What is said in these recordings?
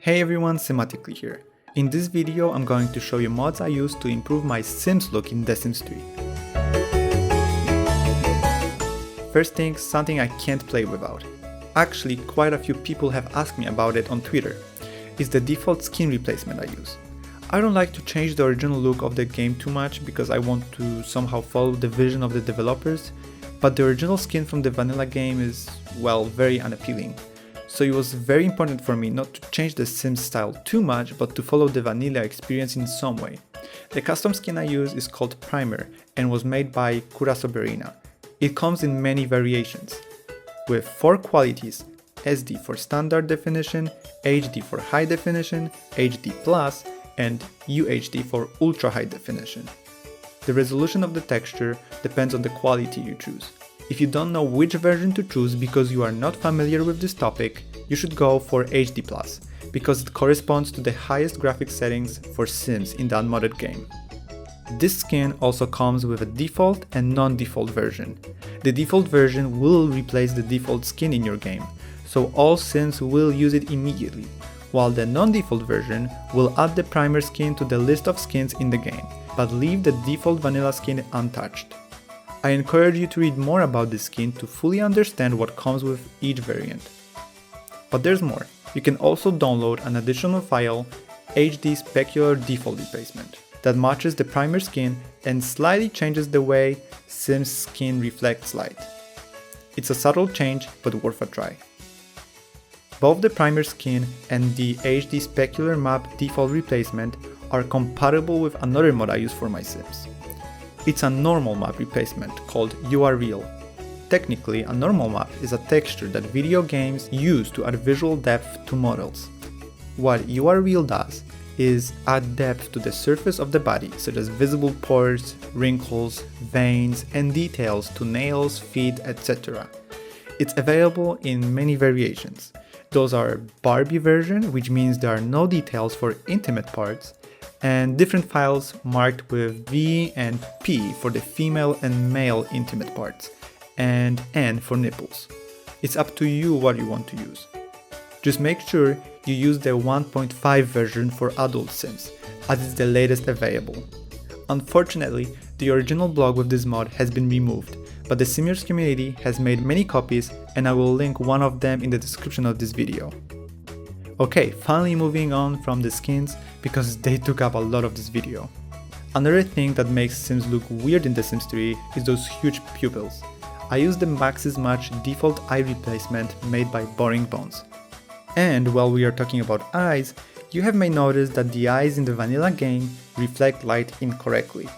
Hey everyone, SimMattically here. In this video I'm going to show you mods I use to improve my Sims look in The Sims 3. First thing, something I can't play without. Actually, quite a few people have asked me about it on Twitter. It's the default skin replacement I use. I don't like to change the original look of the game too much because I want to somehow follow the vision of the developers, but the original skin from the vanilla game is, well, very unappealing. So it was very important for me not to change the Sims style too much, but to follow the vanilla experience in some way. The custom skin I use is called Primer and was made by Curasoberina. It comes in many variations, with 4 qualities: SD for standard definition, HD for high definition, HD plus, and UHD for ultra high definition. The resolution of the texture depends on the quality you choose. If you don't know which version to choose because you are not familiar with this topic, you should go for HD+, because it corresponds to the highest graphics settings for Sims in the unmodded game. This skin also comes with a default and non-default version. The default version will replace the default skin in your game, so all Sims will use it immediately, while the non-default version will add the primer skin to the list of skins in the game, but leave the default vanilla skin untouched. I encourage you to read more about this skin to fully understand what comes with each variant. But there's more. You can also download an additional file, HD Specular Default Replacement, that matches the primer skin and slightly changes the way Sim's skin reflects light. It's a subtle change, but worth a try. Both the primer skin and the HD Specular Map Default Replacement are compatible with another mod I use for my Sims. It's a normal map replacement called You Are Real. Technically, a normal map is a texture that video games use to add visual depth to models. What You Are Real does is add depth to the surface of the body, such as visible pores, wrinkles, veins, and details to nails, feet, etc. It's available in many variations. Those are Barbie version, which means there are no details for intimate parts, and different files marked with V and P for the female and male intimate parts, and N for nipples. It's up to you what you want to use. Just make sure you use the 1.5 version for adult Sims, as it's the latest available. Unfortunately, the original blog with this mod has been removed, but the Simmers community has made many copies and I will link one of them in the description of this video. Okay, finally moving on from the skins, because they took up a lot of this video. Another thing that makes Sims look weird in The Sims 3 is those huge pupils. I used the Maxis Match default eye replacement made by Boring Bones. And while we are talking about eyes, you have may noticed that the eyes in the vanilla game reflect light incorrectly.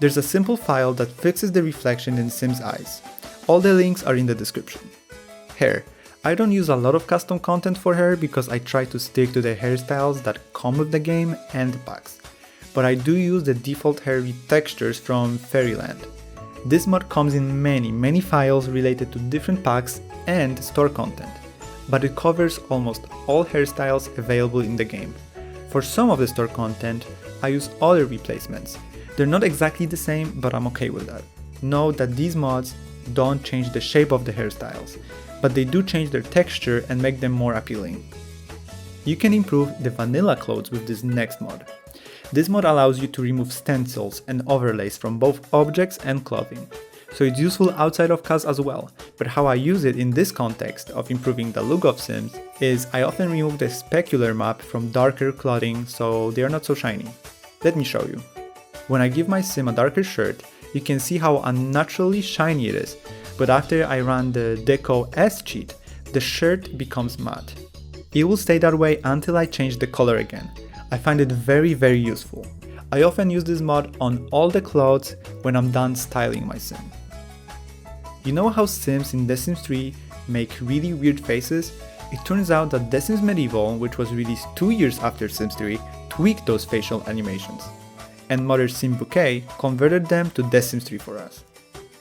There's a simple file that fixes the reflection in Sims eyes. All the links are in the description. Hair. I don't use a lot of custom content for hair because I try to stick to the hairstyles that come with the game and the packs. But I do use the default Hair Retextures from Faerieland. This mod comes in many files related to different packs and store content, but it covers almost all hairstyles available in the game. For some of the store content, I use other replacements. They're not exactly the same, but I'm okay with that. Note that these mods don't change the shape of the hairstyles, but they do change their texture and make them more appealing. You can improve the vanilla clothes with this next mod. This mod allows you to remove stencils and overlays from both objects and clothing, so it's useful outside of CAS as well, but how I use it in this context of improving the look of Sims is I often remove the specular map from darker clothing so they are not so shiny. Let me show you. When I give my Sim a darker shirt, you can see how unnaturally shiny it is, but after I run the Deco S cheat, the shirt becomes matte. It will stay that way until I change the color again. I find it very useful. I often use this mod on all the clothes when I'm done styling my Sim. You know how Sims in The Sims 3 make really weird faces? It turns out that The Sims Medieval, which was released 2 years after Sims 3, tweaked those facial animations. And modder Sim Bouquet converted them to The Sims 3 for us.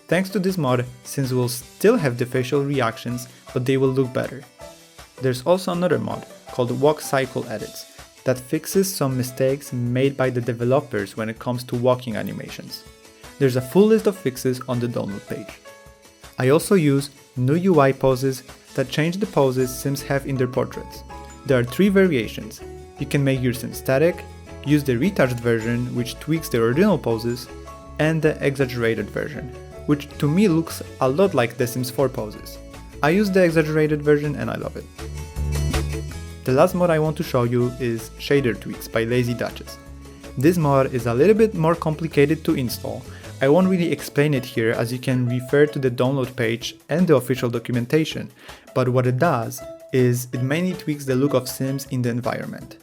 Thanks to this mod, Sims will still have the facial reactions, but they will look better. There's also another mod called Walk Cycle Edits that fixes some mistakes made by the developers when it comes to walking animations. There's a full list of fixes on the download page. I also use new UI poses that change the poses Sims have in their portraits. There are 3 variations: You can make your Sims static, use the retouched version which tweaks the original poses, and the exaggerated version, which to me looks a lot like The Sims 4 poses. I use the exaggerated version and I love it. The last mod I want to show you is Shader Tweaks by Lazy Duchess. This mod is a little bit more complicated to install. I won't really explain it here as you can refer to the download page and the official documentation, but what it does is it mainly tweaks the look of Sims in the environment.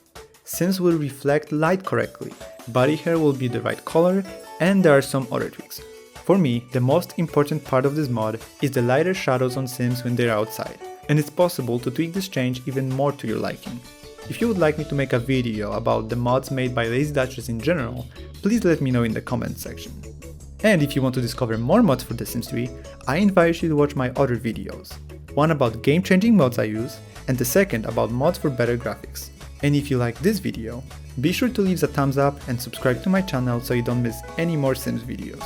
Sims will reflect light correctly, body hair will be the right color, and there are some other tweaks. For me, the most important part of this mod is the lighter shadows on Sims when they're outside, and it's possible to tweak this change even more to your liking. If you would like me to make a video about the mods made by Lazy Duchess in general, please let me know in the comments section. And if you want to discover more mods for The Sims 3, I invite you to watch my other videos. One about game-changing mods I use, and the second about mods for better graphics. And if you like this video, be sure to leave a thumbs up and subscribe to my channel so you don't miss any more Sims videos.